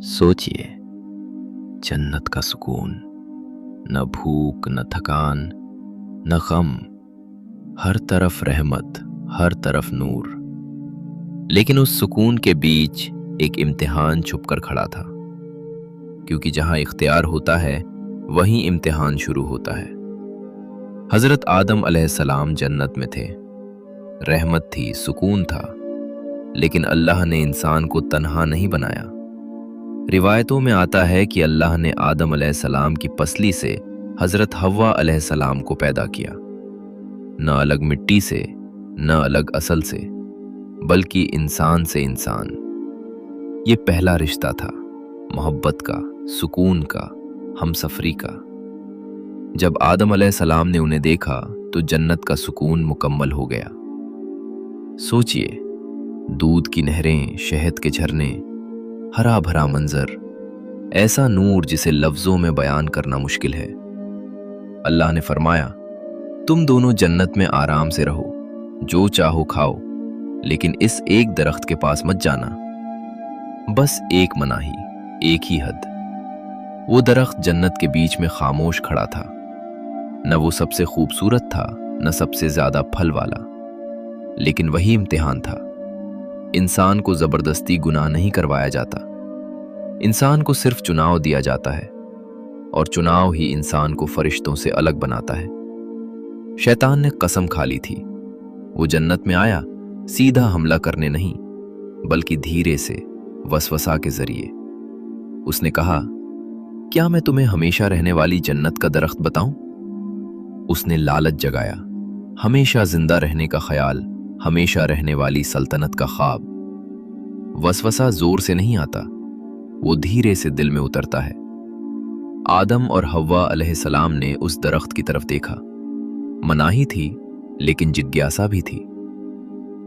सोचिए, जन्नत का सुकून, न भूख न थकान न गम, हर तरफ रहमत, हर तरफ नूर। लेकिन उस सुकून के बीच एक इम्तिहान छुपकर खड़ा था, क्योंकि जहां इख्तियार होता है वहीं इम्तिहान शुरू होता है। हजरत आदम अलैहिस्सलाम जन्नत में थे, रहमत थी, सुकून था, लेकिन अल्लाह ने इंसान को तन्हा नहीं बनाया। रिवायतों में आता है कि अल्लाह ने आदम अलैहिस्सलाम की पसली से हजरत हव्वा अलैहिस्सलाम को पैदा किया, न अलग मिट्टी से न अलग असल से, बल्कि इंसान से इंसान। ये पहला रिश्ता था, मोहब्बत का, सुकून का, हमसफरी का। जब आदम अलैहिस्सलाम ने उन्हें देखा तो जन्नत का सुकून मुकम्मल हो गया। सोचिए, दूध की नहरें, शहद के झरने, हरा भरा मंजर, ऐसा नूर जिसे लफ्जों में बयान करना मुश्किल है। अल्लाह ने फरमाया, तुम दोनों जन्नत में आराम से रहो, जो चाहो खाओ, लेकिन इस एक दरख्त के पास मत जाना। बस एक मनाही, एक ही हद। वो दरख्त जन्नत के बीच में खामोश खड़ा था, न वो सबसे खूबसूरत था न सबसे ज्यादा फल वाला, लेकिन वही इम्तिहान था। इंसान को जबरदस्ती गुनाह नहीं करवाया जाता, इंसान को सिर्फ चुनाव दिया जाता है, और चुनाव ही इंसान को फरिश्तों से अलग बनाता है। शैतान ने कसम खा ली थी, वो जन्नत में आया सीधा हमला करने नहीं, बल्कि धीरे से, वसवसा के जरिए। उसने कहा, क्या मैं तुम्हें हमेशा रहने वाली जन्नत का दरख्त बताऊं? उसने लालच जगाया, हमेशा जिंदा रहने का ख्याल, हमेशा रहने वाली सल्तनत का ख्वाब। वसवसा जोर से नहीं आता, वो धीरे से दिल में उतरता है। आदम और हव्वा अलैहिस्सलाम ने उस दरख्त की तरफ देखा। मनाही थी, लेकिन जिज्ञासा भी थी।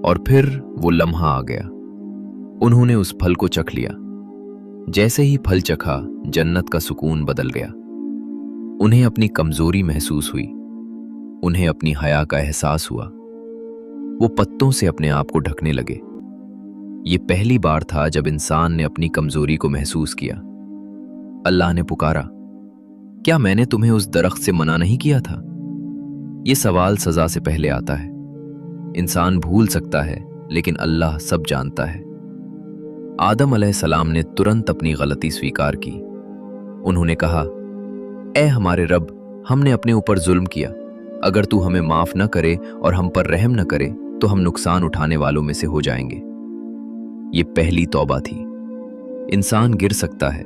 और फिर वो लम्हा आ गया, उन्होंने उस फल को चख लिया। जैसे ही फल चखा, जन्नत का सुकून बदल गया। उन्हें अपनी कमजोरी महसूस हुई, उन्हें अपनी हया का एहसास हुआ। वो पत्तों से अपने आप को ढकने लगे। ये पहली बार था जब इंसान ने अपनी कमजोरी को महसूस किया। अल्लाह ने पुकारा, क्या मैंने तुम्हें उस दरख्त से मना नहीं किया था? ये सवाल सजा से पहले आता है। इंसान भूल सकता है, लेकिन अल्लाह सब जानता है। आदम अलैहिस्सलाम ने तुरंत अपनी गलती स्वीकार की। उन्होंने कहा, ऐ हमारे रब, हमने अपने ऊपर जुल्म किया। अगर तू हमें माफ न करे और हम पर रहम न करे तो हम नुकसान उठाने वालों में से हो जाएंगे। ये पहली तौबा थी। इंसान गिर सकता है,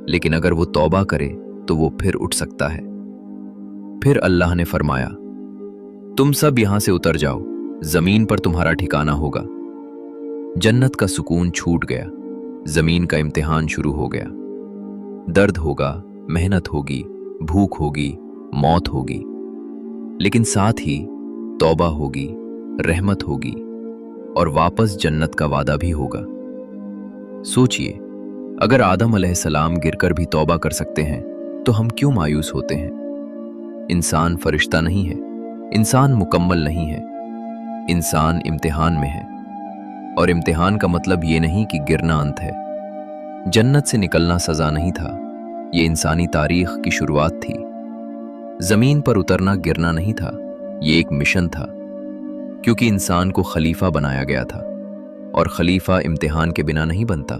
लेकिन अगर वो तौबा करे तो वो फिर उठ सकता है। फिर अल्लाह ने फरमाया, तुम सब यहां से उतर जाओ, जमीन पर तुम्हारा ठिकाना होगा। जन्नत का सुकून छूट गया, जमीन का इम्तिहान शुरू हो गया। दर्द होगा, मेहनत होगी, भूख होगी, मौत होगी, लेकिन साथ ही तौबा होगी, रहमत होगी, और वापस जन्नत का वादा भी होगा। सोचिए, अगर आदम अलैहिस्सलाम गिरकर भी तौबा कर सकते हैं तो हम क्यों मायूस होते हैं? इंसान फरिश्ता नहीं है, इंसान मुकम्मल नहीं है, इंसान इम्तिहान में है। और इम्तिहान का मतलब ये नहीं कि गिरना अंत है। जन्नत से निकलना सजा नहीं था, ये इंसानी तारीख की शुरुआत थी। जमीन पर उतरना गिरना नहीं था, ये एक मिशन था, क्योंकि इंसान को खलीफा बनाया गया था, और खलीफा इम्तिहान के बिना नहीं बनता।